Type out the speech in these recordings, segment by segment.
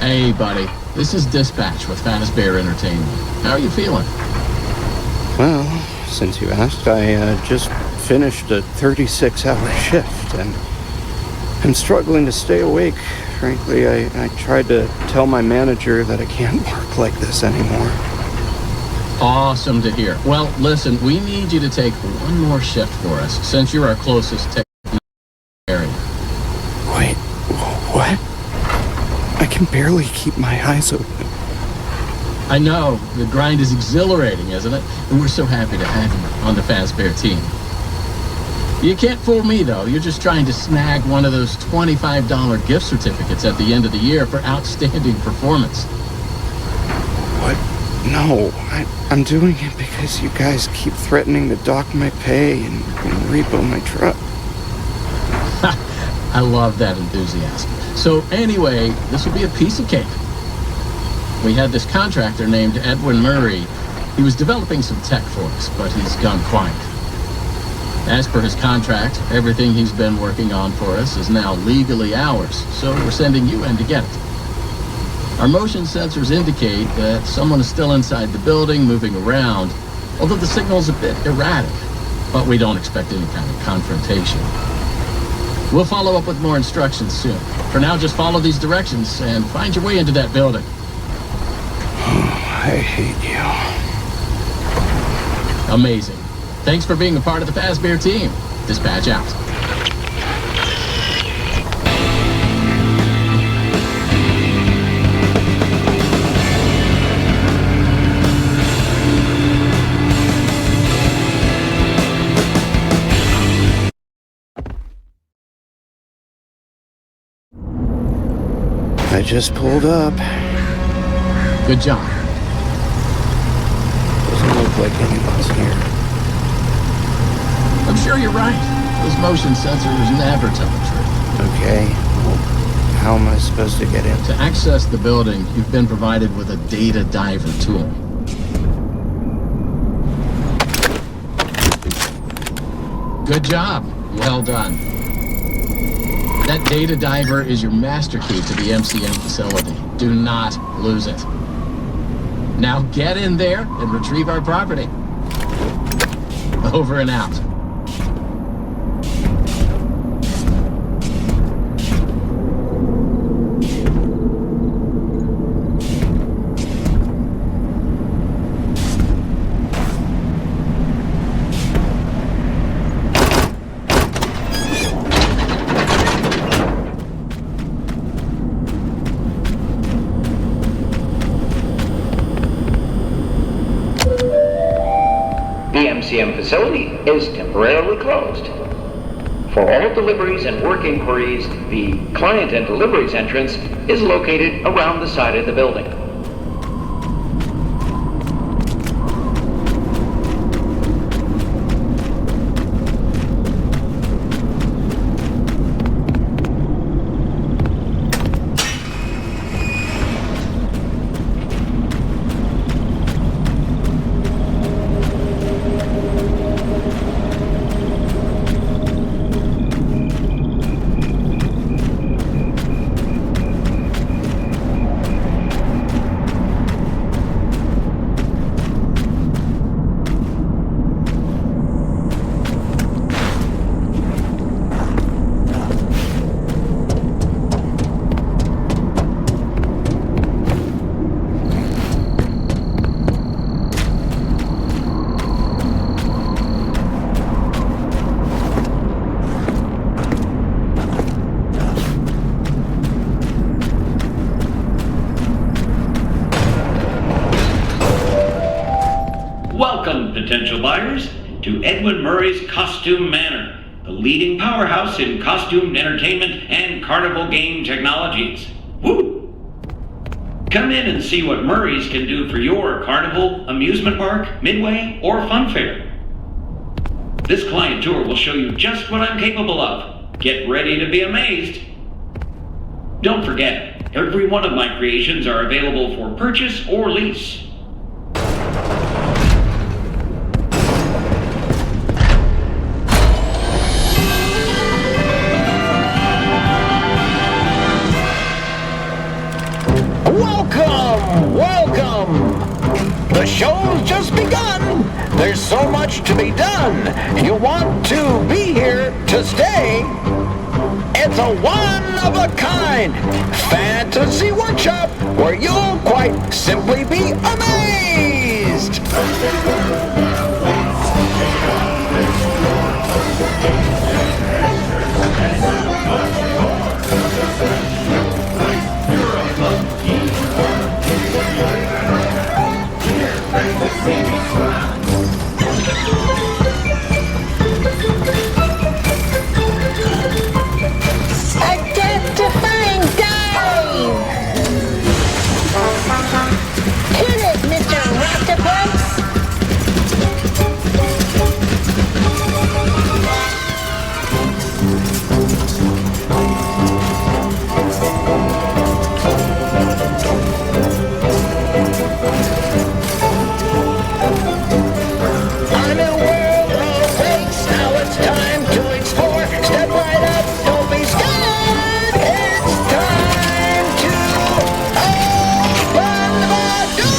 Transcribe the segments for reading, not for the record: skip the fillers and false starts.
Hey, buddy. This is Dispatch with Fazbear Entertainment. How are you feeling? Well, since you asked, I just finished a 36-hour shift, and I'm struggling to stay awake. Frankly, I tried to tell my manager that I can't work like this anymore. Awesome to hear. Well, listen, we need you to take one more shift for us, since you're our closest technician area. Wait, what? I can barely keep my eyes open. I know, the grind is exhilarating, isn't it? And we're so happy to have you on the Fazbear team. You can't fool me, though. You're just trying to snag one of those $25 gift certificates at the end of the year for outstanding performance. What? No, I'm doing it because you guys keep threatening to dock my pay and repo my truck. I love that enthusiasm. So anyway, this will be a piece of cake. We had this contractor named Edwin Murray. He was developing some tech for us, but he's gone quiet. As per his contract, everything he's been working on for us is now legally ours, so we're sending you in to get it. Our motion sensors indicate that someone is still inside the building, moving around, although the signal's a bit erratic, but we don't expect any kind of confrontation. We'll follow up with more instructions soon. For now, just follow these directions and find your way into that building. I hate you. Amazing. Thanks for being a part of the Fazbear team. Dispatch out. I just pulled up. Good job. Doesn't look like anyone's here. I'm sure you're right. Those motion sensors never tell the truth. Okay, well, how am I supposed to get in? To access the building, you've been provided with a data diver tool. Good job. Well done. That data diver is your master key to the MCM facility. Do not lose it. Now get in there and retrieve our property. Over and out. The MCM facility is temporarily closed. For all deliveries and work inquiries, the client and deliveries entrance is located around the side of the building. Welcome, potential buyers, to Edwin Murray's Costume Manor, the leading powerhouse in costume entertainment and carnival game technologies. Woo! Come in and see what Murray's can do for your carnival, amusement park, midway, or fun fair. This client tour will show you just what I'm capable of. Get ready to be amazed. Don't forget, every one of my creations are available for purchase or lease. Welcome! Welcome! The show's just begun! There's so much to be done! You want to be here to stay? It's a one-of-a-kind fantasy workshop where you'll quite simply be amazed! Identifying dive! Hit it, Mr. Octopus! A new world awaits, now it's time to explore. Step right up, don't be scared. It's time to open the door.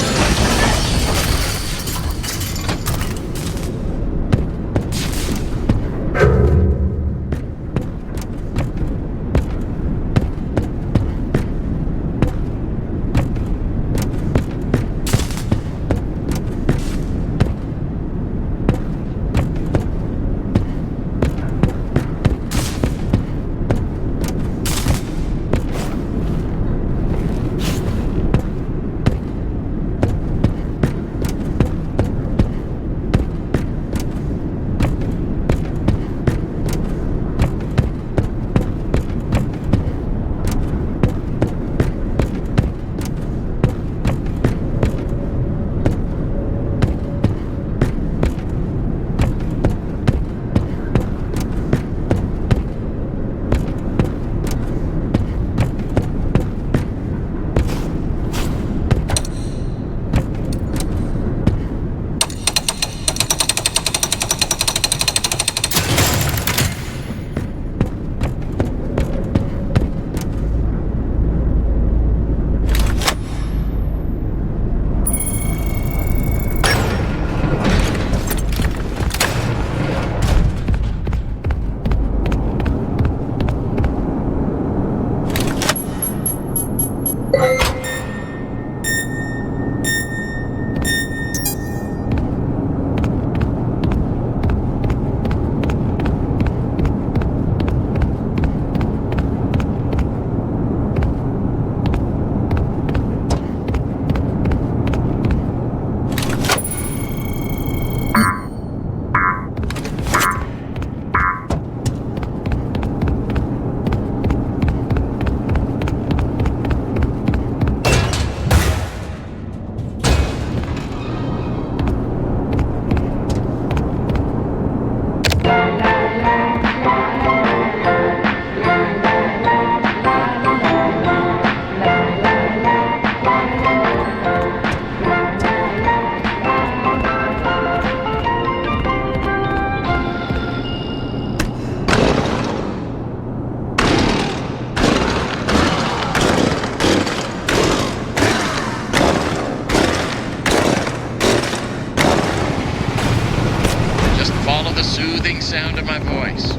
Sound of my voice.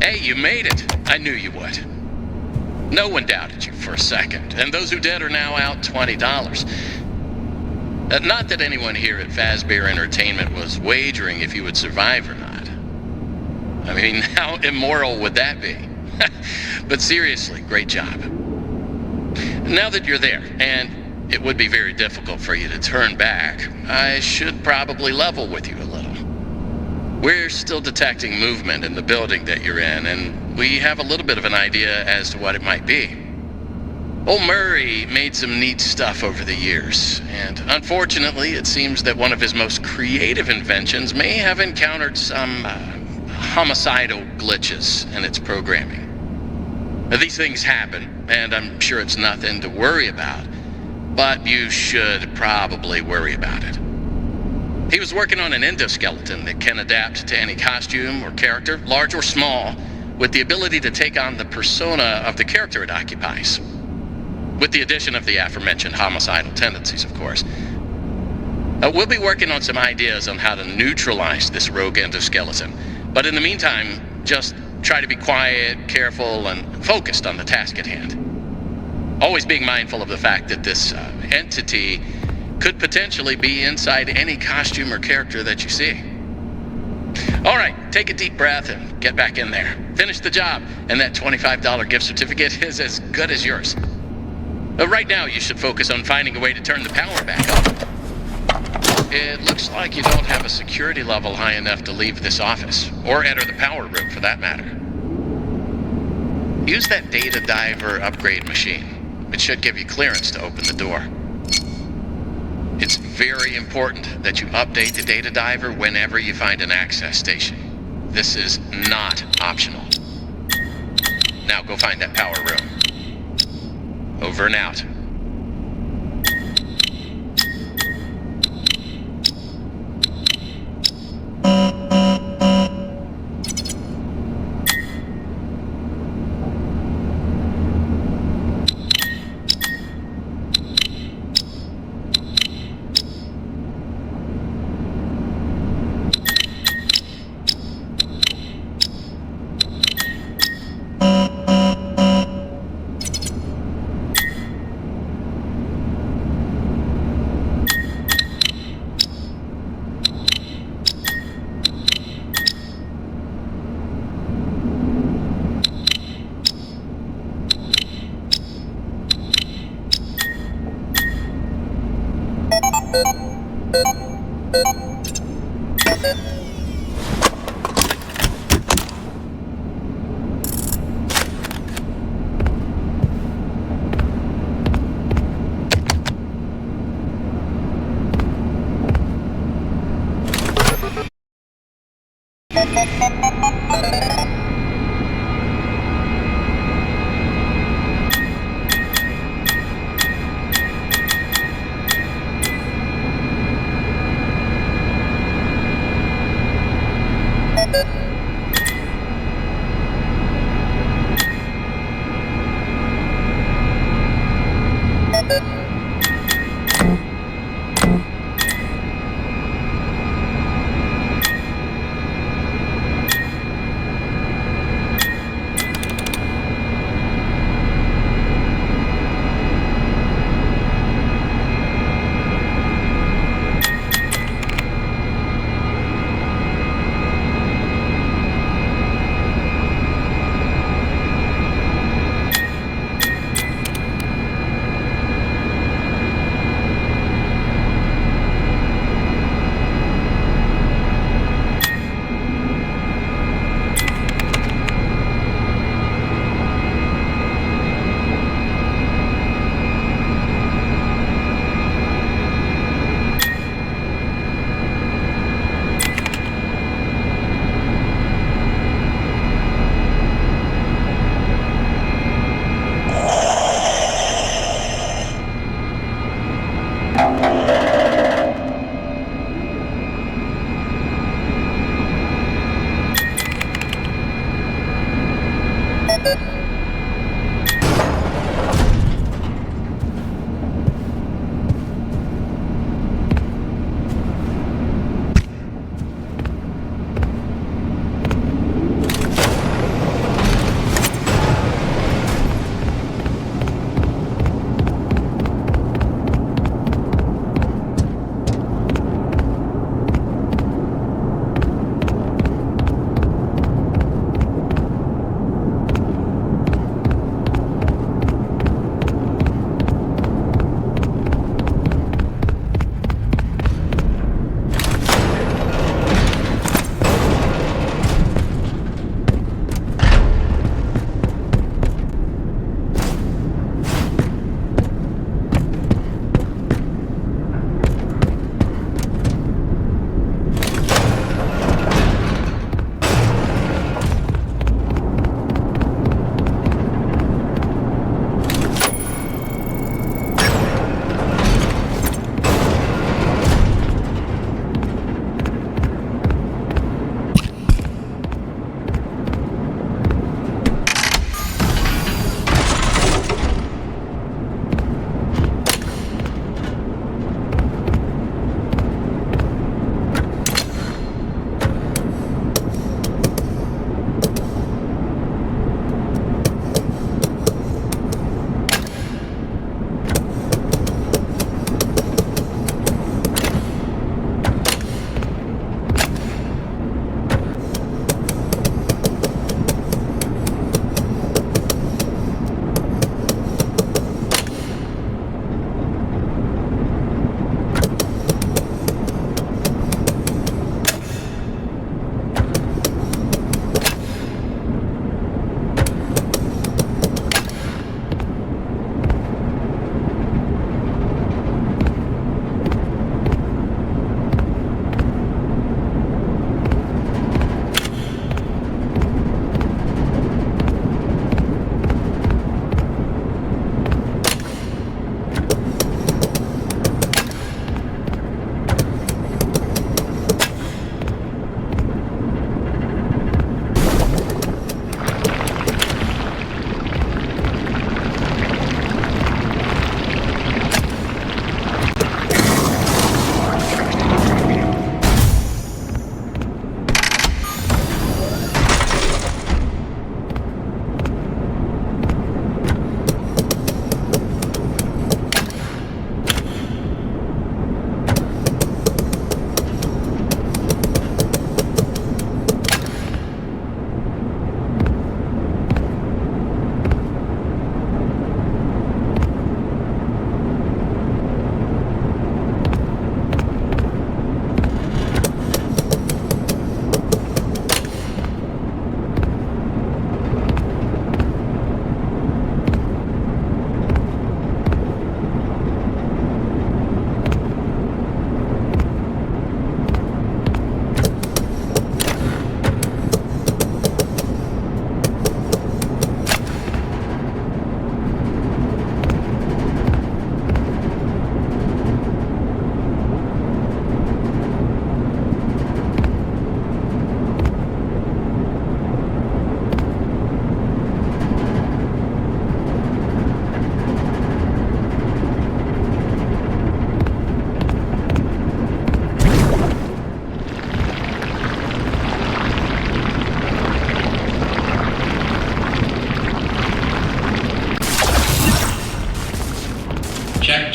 Hey, you made it. I knew you would. No one doubted you for a second, and those who did are now out $20. Not that anyone here at Fazbear Entertainment was wagering if you would survive or not. I mean, how immoral would that be? But seriously, great job. Now that you're there, and it would be very difficult for you to turn back, I should probably level with you a little. We're still detecting movement in the building that you're in, and we have a little bit of an idea as to what it might be. Old Murray made some neat stuff over the years, and unfortunately it seems that one of his most creative inventions may have encountered some homicidal glitches in its programming. Now, these things happen, and I'm sure it's nothing to worry about, but you should probably worry about it. He was working on an endoskeleton that can adapt to any costume or character, large or small, with the ability to take on the persona of the character it occupies. With the addition of the aforementioned homicidal tendencies, of course. We'll be working on some ideas on how to neutralize this rogue endoskeleton, but in the meantime, just try to be quiet, careful, and focused on the task at hand. Always being mindful of the fact that this entity could potentially be inside any costume or character that you see. All right, take a deep breath and get back in there. Finish the job, and that $25 gift certificate is as good as yours. Right now, you should focus on finding a way to turn the power back up. It looks like you don't have a security level high enough to leave this office, or enter the power room for that matter. Use that data diver upgrade machine. It should give you clearance to open the door. It's very important that you update the data diver whenever you find an access station. This is not optional. Now go find that power room. Over and out.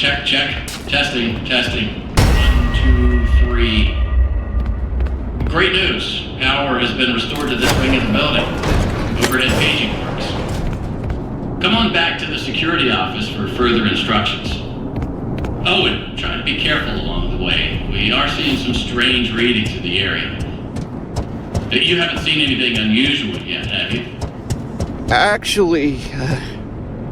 check, check. Testing, testing. 1, 2, 3. Great news. Power has been restored to this wing of the building. Overhead paging works. Come on back to the security office for further instructions. Oh, and try to be careful along the way. We are seeing some strange readings in the area. You haven't seen anything unusual yet, have you? Actually,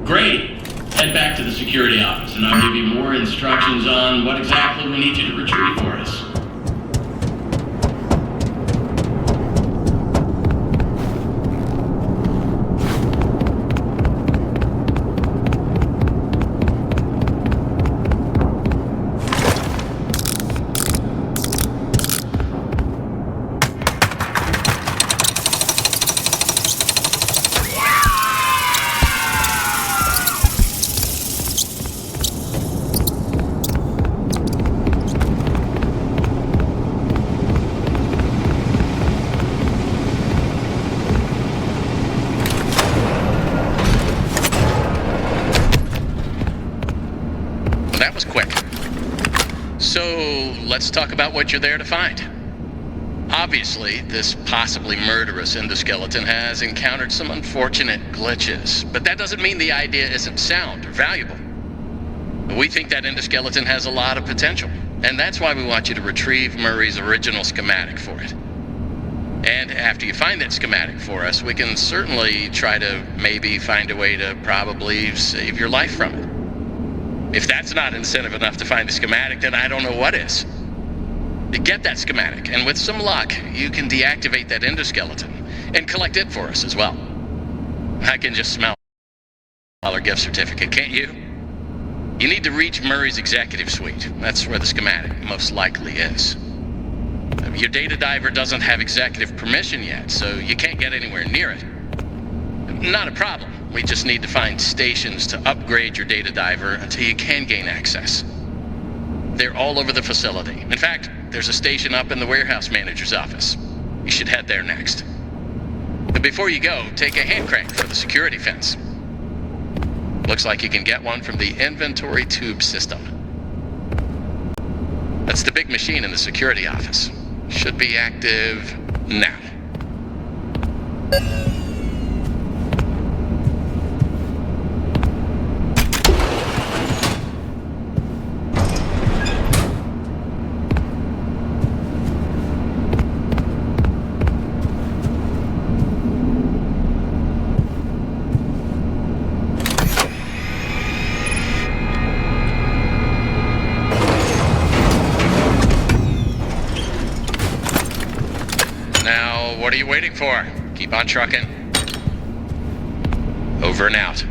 Great. Head back to the security office, and I'll give you more instructions on what exactly we need you to retrieve for us. That was quick. So, let's talk about what you're there to find. Obviously, this possibly murderous endoskeleton has encountered some unfortunate glitches, but that doesn't mean the idea isn't sound or valuable. We think that endoskeleton has a lot of potential, and that's why we want you to retrieve Murray's original schematic for it. And after you find that schematic for us, we can certainly try to maybe find a way to probably save your life from it. If that's not incentive enough to find the schematic, then I don't know what is. Get that schematic, and with some luck, you can deactivate that endoskeleton and collect it for us as well. I can just smell our gift certificate, can't you? You need to reach Murray's executive suite. That's where the schematic most likely is. Your data diver doesn't have executive permission yet, so you can't get anywhere near it. Not a problem. We just need to find stations to upgrade your data diver until you can gain access. They're all over the facility. In fact, there's a station up in the warehouse manager's office. You should head there next. But before you go, take a hand crank for the security fence. Looks like you can get one from the inventory tube system. That's the big machine in the security office. Should be active now. What are you waiting for? Keep on trucking. Over and out.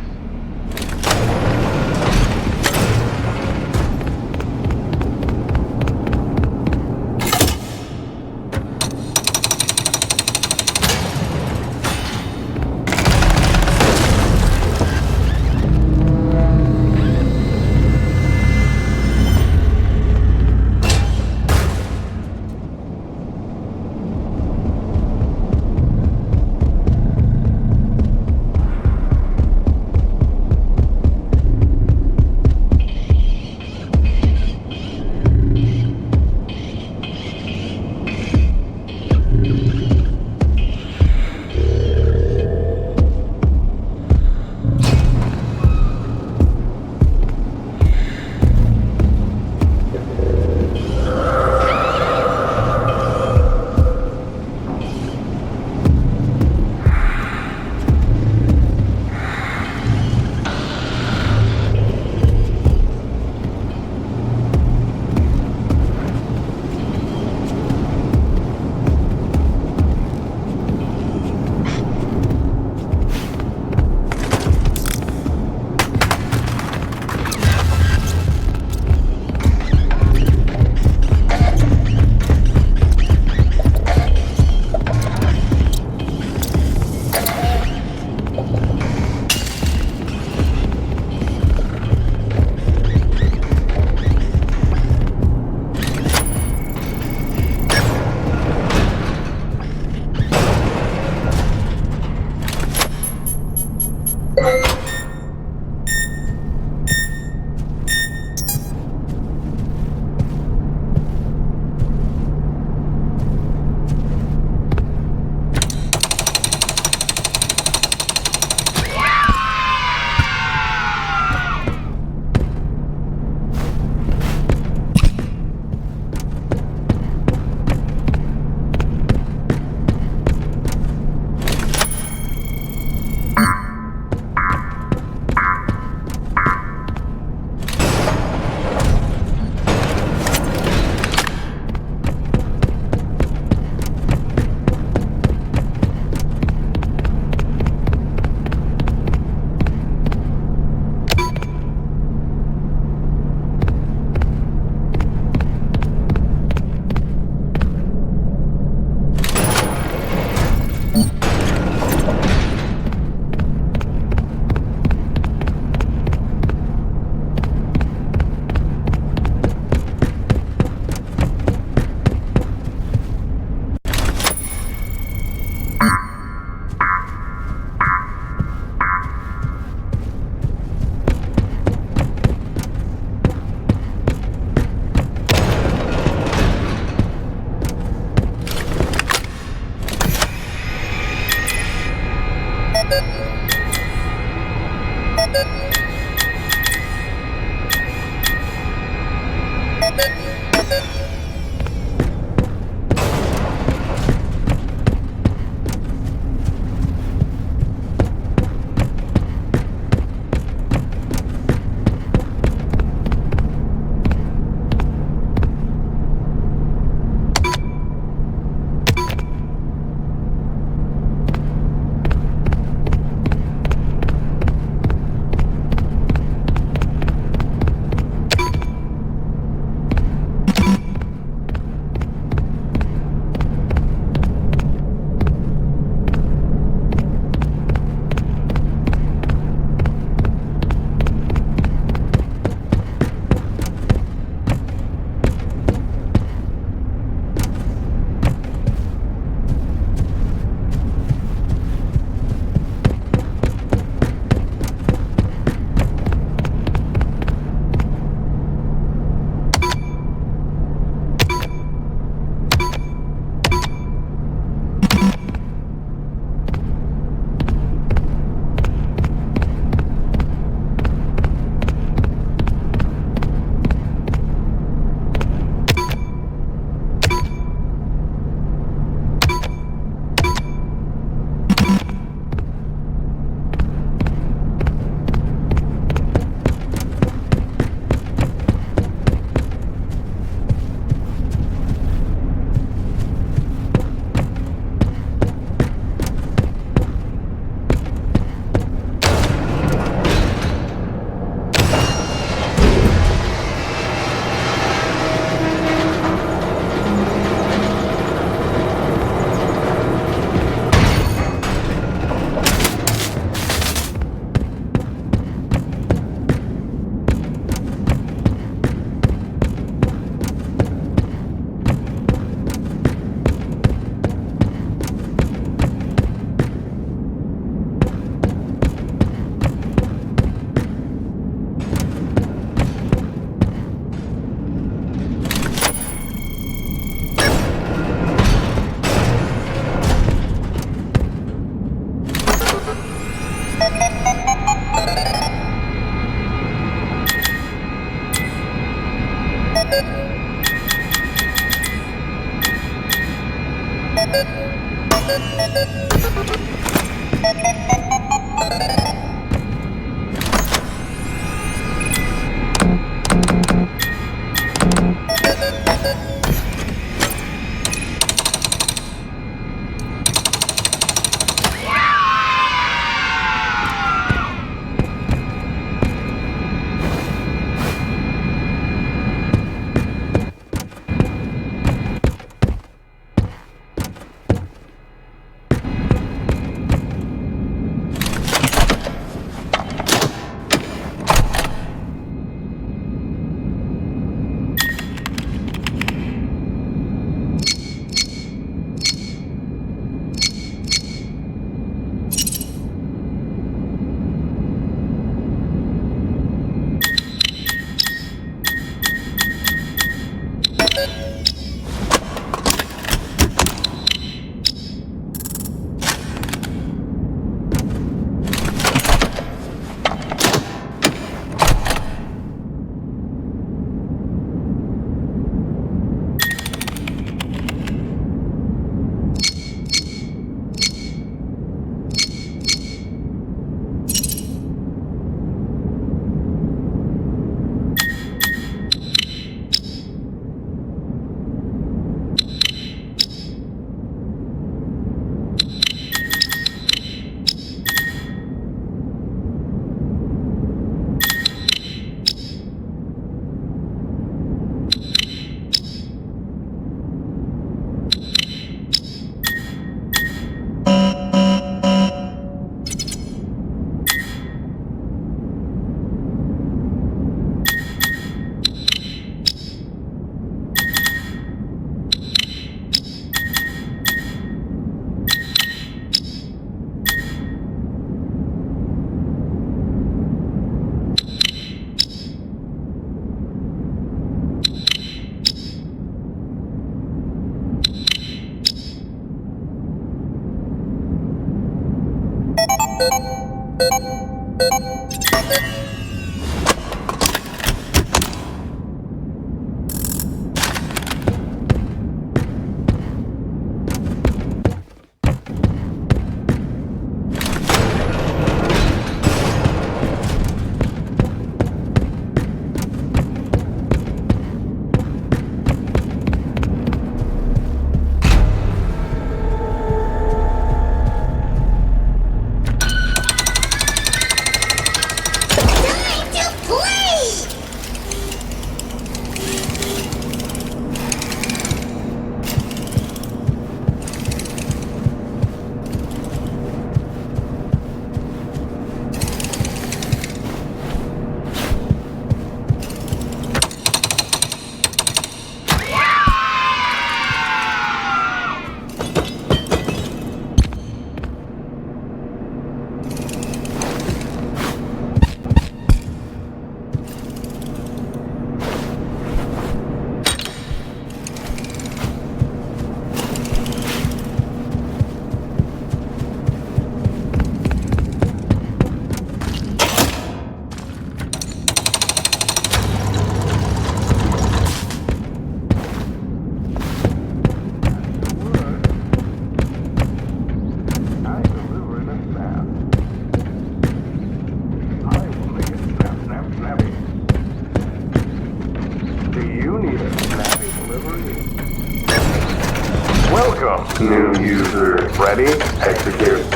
New user ready? Execute.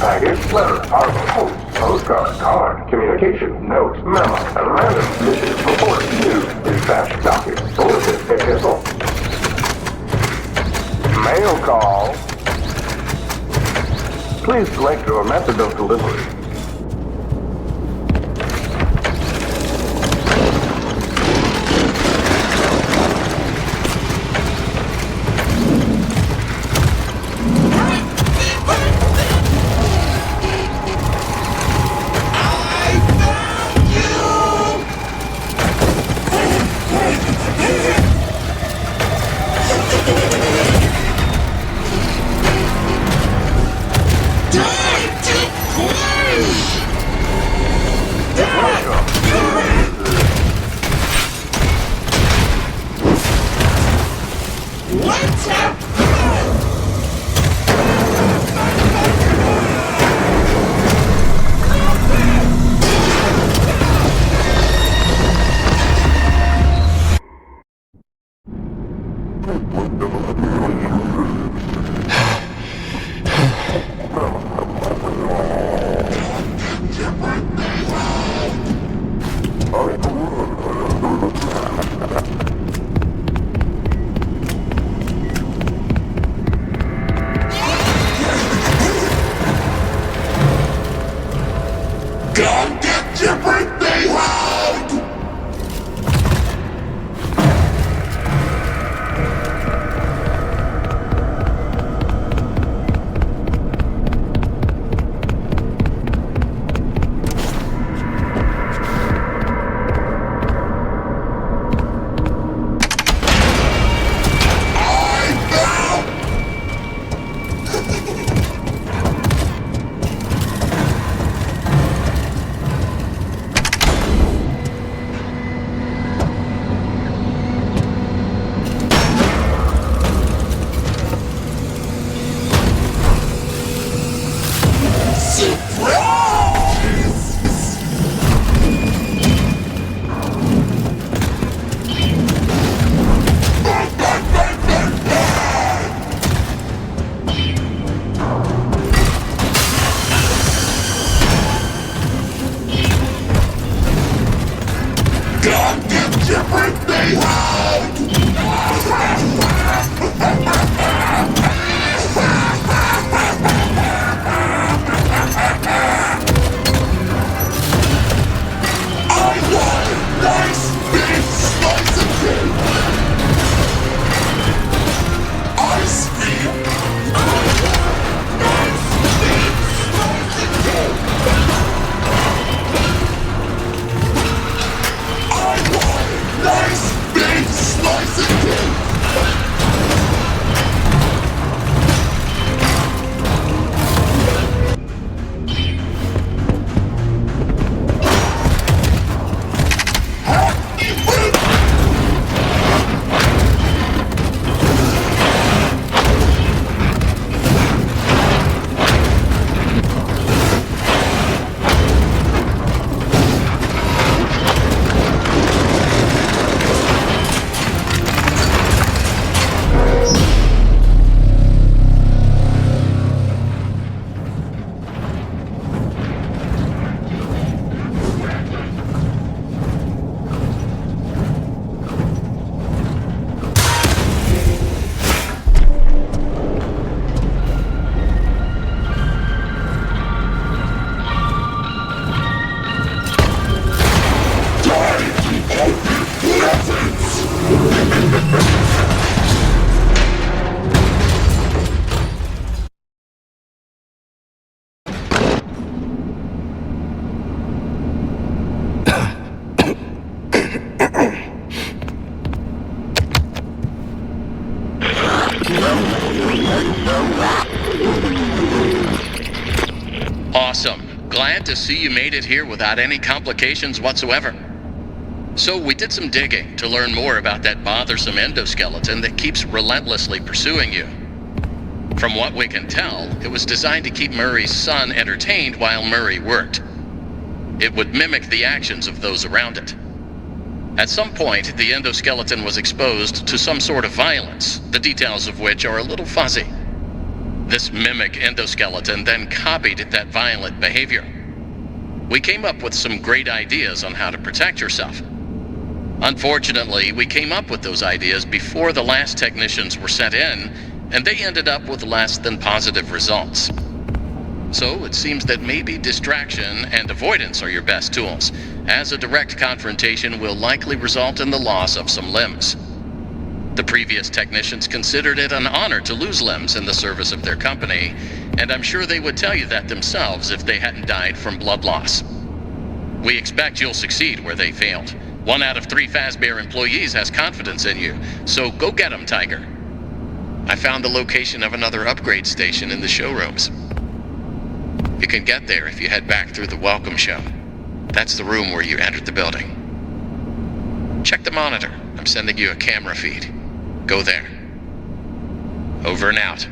Package, letter, parcel, post, postcard, card, communication, note, memo, and random mission, report, news, dispatch, document, bulletin, epistle. Mail call. Please select your method of delivery. Awesome. Glad to see you made it here without any complications whatsoever. So we did some digging to learn more about that bothersome endoskeleton that keeps relentlessly pursuing you. From what we can tell, it was designed to keep Murray's son entertained while Murray worked. It would mimic the actions of those around it. At some point, the endoskeleton was exposed to some sort of violence, the details of which are a little fuzzy. This mimic endoskeleton then copied that violent behavior. We came up with some great ideas on how to protect yourself. Unfortunately, we came up with those ideas before the last technicians were sent in, and they ended up with less than positive results. So it seems that maybe distraction and avoidance are your best tools, as a direct confrontation will likely result in the loss of some limbs. The previous technicians considered it an honor to lose limbs in the service of their company, and I'm sure they would tell you that themselves if they hadn't died from blood loss. We expect you'll succeed where they failed. 1 out of 3 Fazbear employees has confidence in you, so go get 'em, Tiger. I found the location of another upgrade station in the showrooms. You can get there if you head back through the welcome show. That's the room where you entered the building. Check the monitor. I'm sending you a camera feed. Go there. Over and out.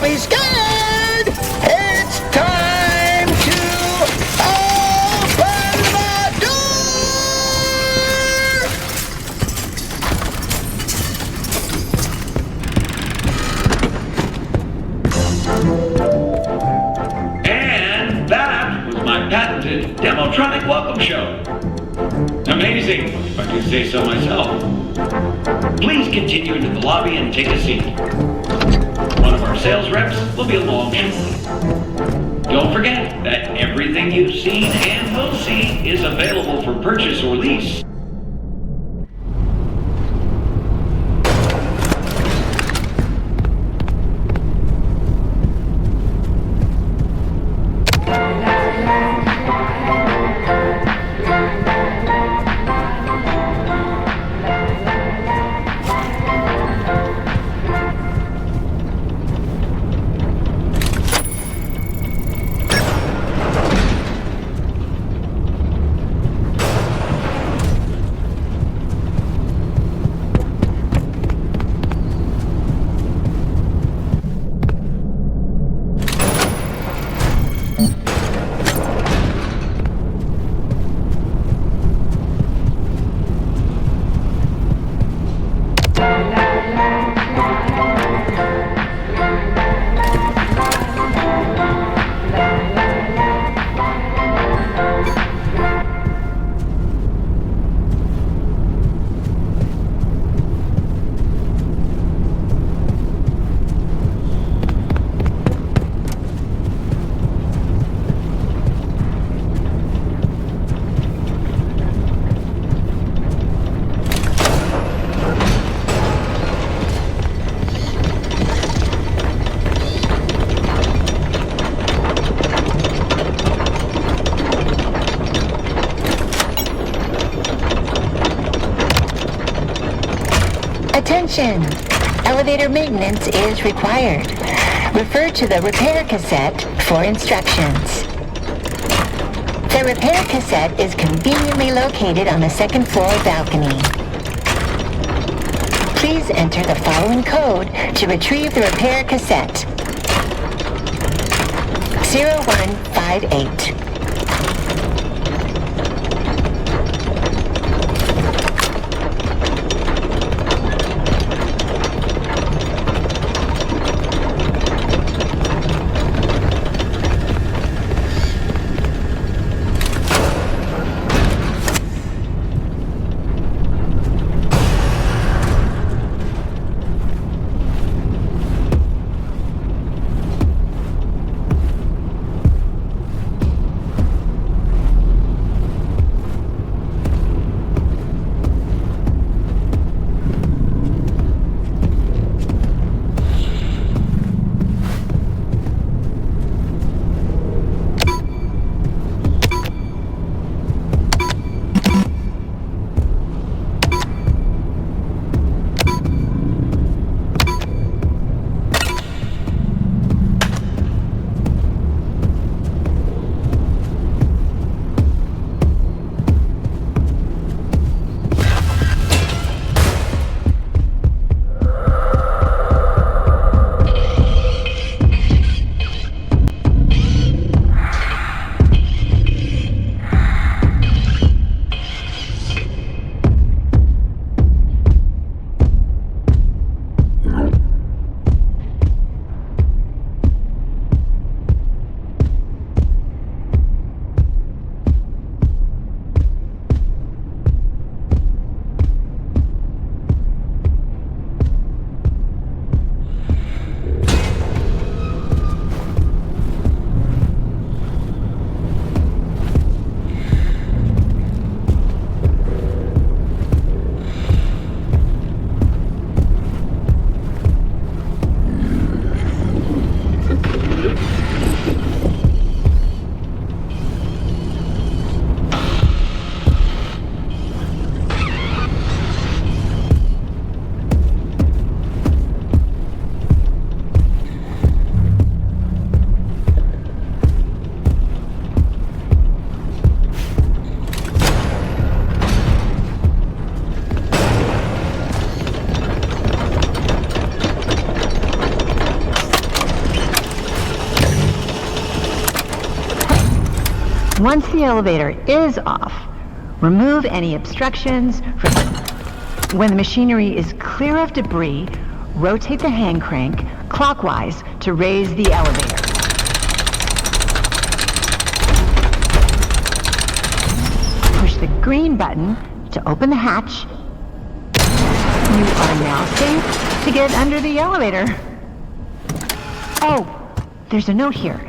be scared! It's time to open the door! And that was my patented Demotronic welcome show. Amazing, if I do say so myself. Please continue into the lobby and take a seat. One of our sales reps will be along shortly. Don't forget that everything you've seen and will see is available for purchase or lease. Attention! Elevator maintenance is required. Refer to the repair cassette for instructions. The repair cassette is conveniently located on the second floor balcony. Please enter the following code to retrieve the repair cassette. 0158. Once the elevator is off, remove any obstructions. When the machinery is clear of debris, rotate the hand crank clockwise to raise the elevator. Push the green button to open the hatch. You are now safe to get under the elevator. Oh, there's a note here.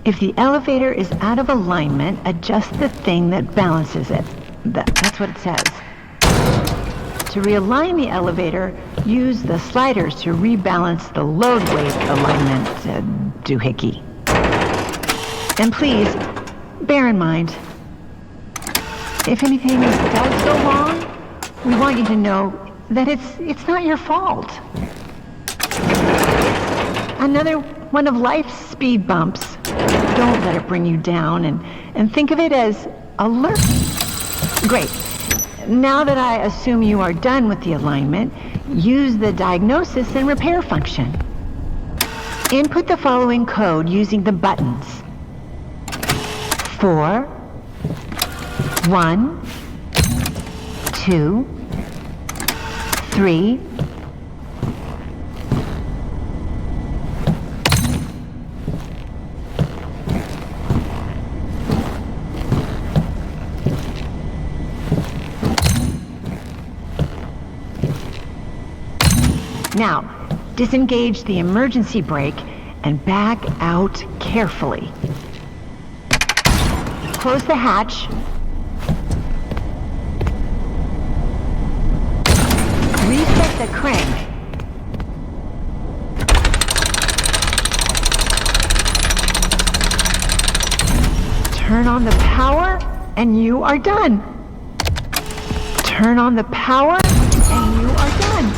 If the elevator is out of alignment, adjust the thing that balances it. That's what it says. To realign the elevator, use the sliders to rebalance the load weight alignment doohickey. And please, bear in mind, if anything does go wrong, we want you to know that it's not your fault. Another one of life's speed bumps. Don't let it bring you down, and think of it as a learn. Great. Now that I assume you are done with the alignment, use the diagnosis and repair function. Input the following code using the buttons. 4, 1, 2, 3, Now, disengage the emergency brake and back out carefully. Close the hatch. Reset the crank. Turn on the power and you are done. Turn on the power and you are done.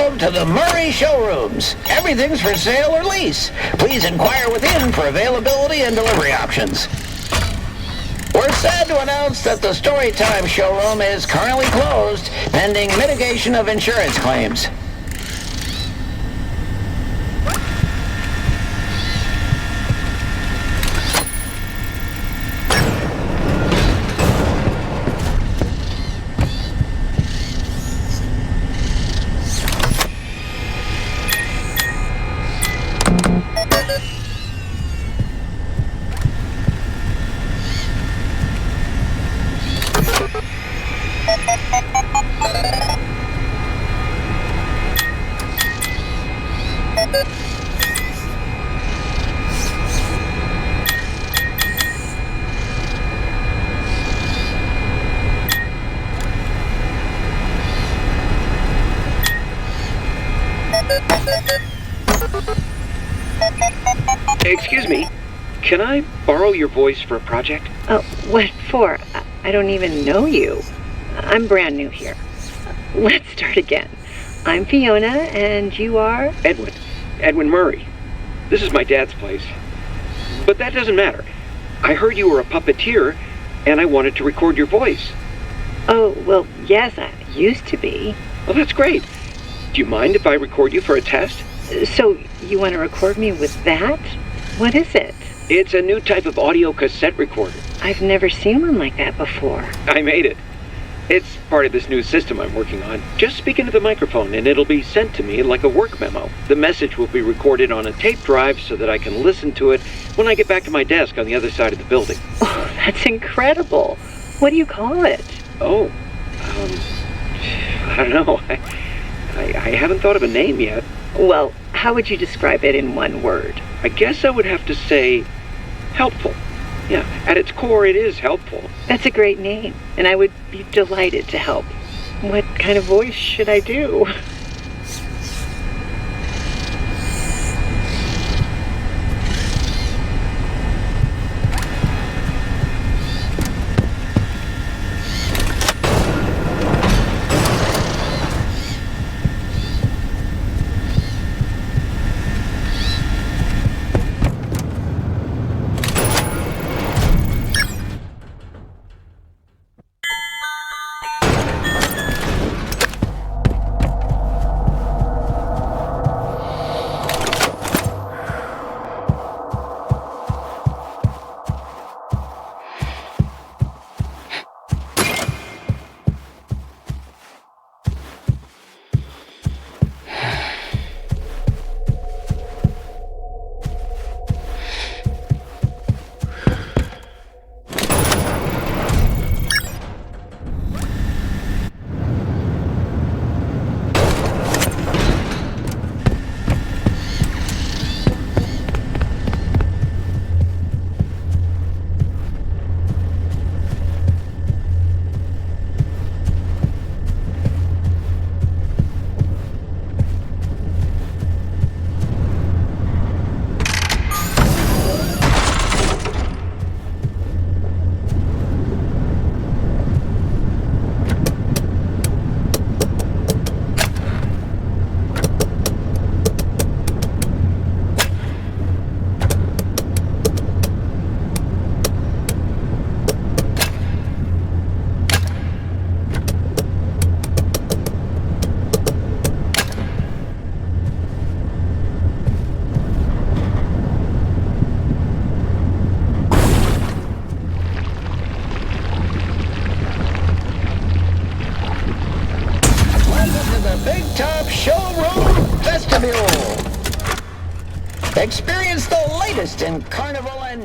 Welcome to the Murray Showrooms. Everything's for sale or lease. Please inquire within for availability and delivery options. We're sad to announce that the Storytime showroom is currently closed, pending mitigation of insurance claims. Excuse me, can I borrow your voice for a project? Oh, what for? I don't even know you. I'm brand new here. Let's start again. I'm Fiona, and you are? Edwin Murray. This is my dad's place. But that doesn't matter. I heard you were a puppeteer, and I wanted to record your voice. Oh, well, yes, I used to be. Well, that's great. Do you mind if I record you for a test? So, you want to record me with that? What is it? It's a new type of audio cassette recorder. I've never seen one like that before. I made it. It's part of this new system I'm working on. Just speak into the microphone and it'll be sent to me like a work memo. The message will be recorded on a tape drive so that I can listen to it when I get back to my desk on the other side of the building. Oh, that's incredible. What do you call it? Oh, I don't know. I haven't thought of a name yet. Well, how would you describe it in one word? I guess I would have to say helpful. Yeah, at its core, it is helpful. That's a great name, and I would be delighted to help. What kind of voice should I do? Experience the latest in carnival and